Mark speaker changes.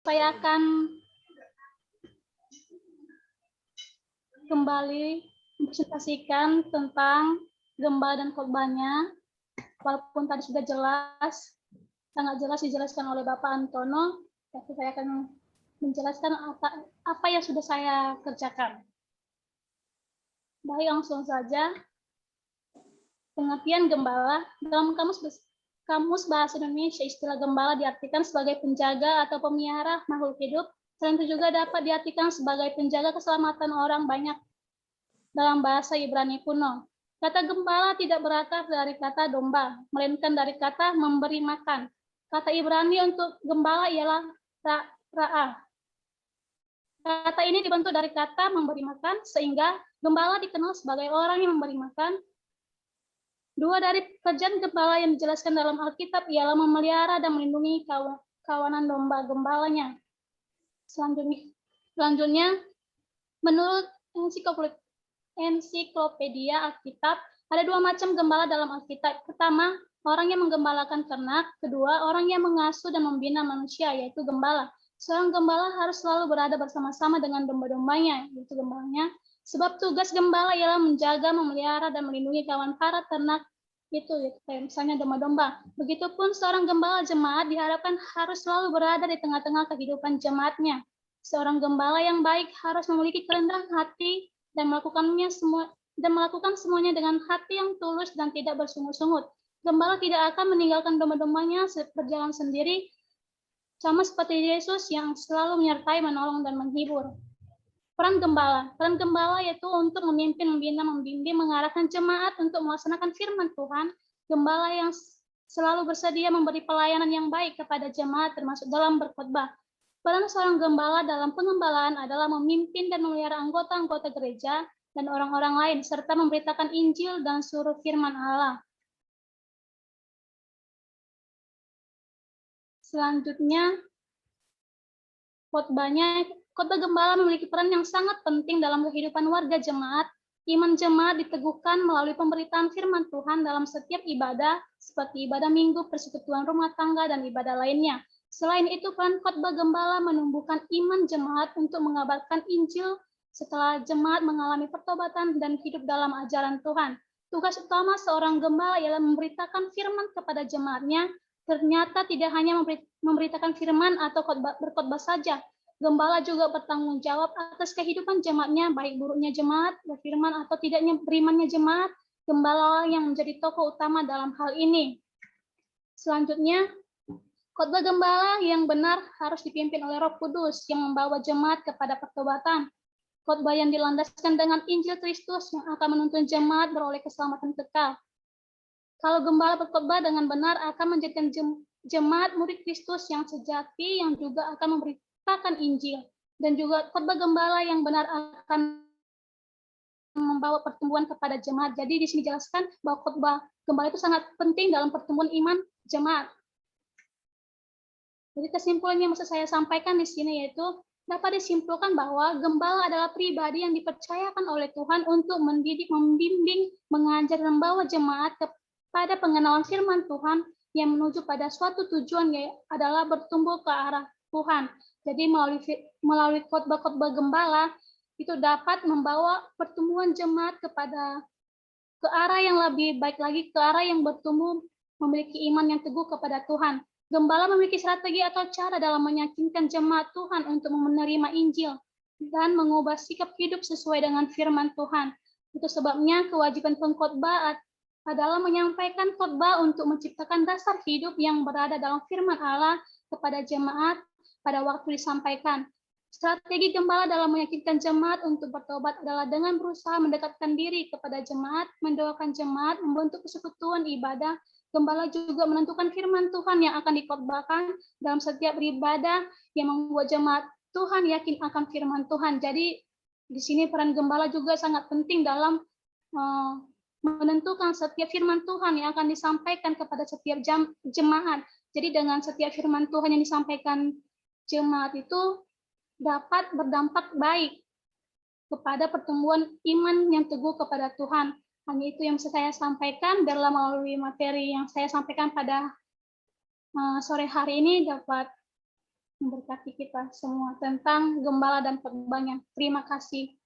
Speaker 1: Saya akan kembali mempresentasikan tentang gembala dan khotbahnya. Walaupun tadi sudah jelas, sangat jelas dijelaskan oleh Bapak Antono, tapi saya akan menjelaskan apa yang sudah saya kerjakan. Baik, langsung saja. Pengertian gembala dalam Kamus Bahasa Indonesia, istilah gembala diartikan sebagai penjaga atau pemelihara makhluk hidup. Selain itu juga dapat diartikan sebagai penjaga keselamatan orang banyak dalam bahasa Ibrani kuno. Kata gembala tidak berakar dari kata domba, melainkan dari kata memberi makan. Kata Ibrani untuk gembala ialah ra'ah. Kata ini dibentuk dari kata memberi makan, sehingga gembala dikenal sebagai orang yang memberi makan. Dua dari pekerjaan gembala yang dijelaskan dalam Alkitab ialah memelihara dan melindungi kawanan domba gembalanya. Selanjutnya, menurut Ensiklopedia Alkitab, ada dua macam gembala dalam Alkitab. Pertama, orang yang menggembalakan ternak. Kedua, orang yang mengasuh dan membina manusia, yaitu gembala. Seorang gembala harus selalu berada bersama-sama dengan domba-dombanya, yaitu gembalanya. Sebab tugas gembala ialah menjaga, memelihara, dan melindungi kawan para ternak itu, kayak misalnya domba-domba. Begitupun seorang gembala jemaat diharapkan harus selalu berada di tengah-tengah kehidupan jemaatnya. Seorang gembala yang baik harus memiliki kerendahan hati dan melakukan semuanya dengan hati yang tulus dan tidak bersungut-sungut. Gembala tidak akan meninggalkan domba-dombanya berjalan sendiri, sama seperti Yesus yang selalu menyertai, menolong, dan menghibur. Peran gembala yaitu untuk memimpin, membina, membimbing, mengarahkan jemaat untuk melaksanakan firman Tuhan. Gembala yang selalu bersedia memberi pelayanan yang baik kepada jemaat, termasuk dalam berkhotbah. Peran seorang gembala dalam pengembalaan adalah memimpin dan memelihara anggota-anggota gereja dan orang-orang lain, serta memberitakan Injil dan suruh firman Allah. Selanjutnya, khotbah gembala memiliki peran yang sangat penting dalam kehidupan warga jemaat. Iman jemaat diteguhkan melalui pemberitaan firman Tuhan dalam setiap ibadah, seperti ibadah minggu, persekutuan rumah tangga, dan ibadah lainnya. Selain itu, peran khotbah gembala menumbuhkan iman jemaat untuk mengabarkan Injil setelah jemaat mengalami pertobatan dan hidup dalam ajaran Tuhan. Tugas utama seorang gembala ialah memberitakan firman kepada jemaatnya. Ternyata tidak hanya memberitakan firman atau berkhotbah saja. Gembala juga bertanggung jawab atas kehidupan jemaatnya, baik buruknya jemaat, berfirman atau tidaknya berimannya jemaat. Gembala yang menjadi tokoh utama dalam hal ini. Selanjutnya, khotbah gembala yang benar harus dipimpin oleh Roh Kudus yang membawa jemaat kepada pertobatan. Khotbah yang dilandaskan dengan Injil Kristus yang akan menuntun jemaat beroleh keselamatan kekal. Kalau gembala berkhotbah dengan benar akan menjadikan jemaat murid Kristus yang sejati, yang juga akan memberitakan Injil. Dan juga khotbah gembala yang benar akan membawa pertumbuhan kepada jemaat. Jadi di sini jelaskan bahwa khotbah gembala itu sangat penting dalam pertumbuhan iman jemaat. Jadi kesimpulan yang maksud saya sampaikan di sini yaitu dapat disimpulkan bahwa gembala adalah pribadi yang dipercayakan oleh Tuhan untuk mendidik, membimbing, mengajar, dan membawa jemaat kepada pengenalan firman Tuhan yang menuju pada suatu tujuan yaitu adalah bertumbuh ke arah Tuhan. Jadi melalui khotbah-khotbah gembala itu dapat membawa pertumbuhan jemaat ke arah yang lebih baik lagi, ke arah yang bertumbuh, memiliki iman yang teguh kepada Tuhan. Gembala memiliki strategi atau cara dalam meyakinkan jemaat Tuhan untuk menerima Injil dan mengubah sikap hidup sesuai dengan firman Tuhan. Itu sebabnya kewajiban pengkhotbah adalah menyampaikan khotbah untuk menciptakan dasar hidup yang berada dalam firman Allah kepada jemaat pada waktu disampaikan. Strategi gembala dalam meyakinkan jemaat untuk bertobat adalah dengan berusaha mendekatkan diri kepada jemaat, mendoakan jemaat, membentuk persekutuan ibadah. Gembala juga menentukan firman Tuhan yang akan dikhotbahkan dalam setiap ibadah yang membuat jemaat Tuhan yakin akan firman Tuhan. Jadi di sini peran gembala juga sangat penting dalam menentukan setiap firman Tuhan yang akan disampaikan kepada setiap jemaat. Jadi dengan setiap firman Tuhan yang disampaikan jemaat itu dapat berdampak baik kepada pertumbuhan iman yang teguh kepada Tuhan. Hanya itu yang bisa saya sampaikan dalam melalui materi yang saya sampaikan pada sore hari ini dapat memberkati kita semua tentang gembala dan khotbahnya. Terima kasih.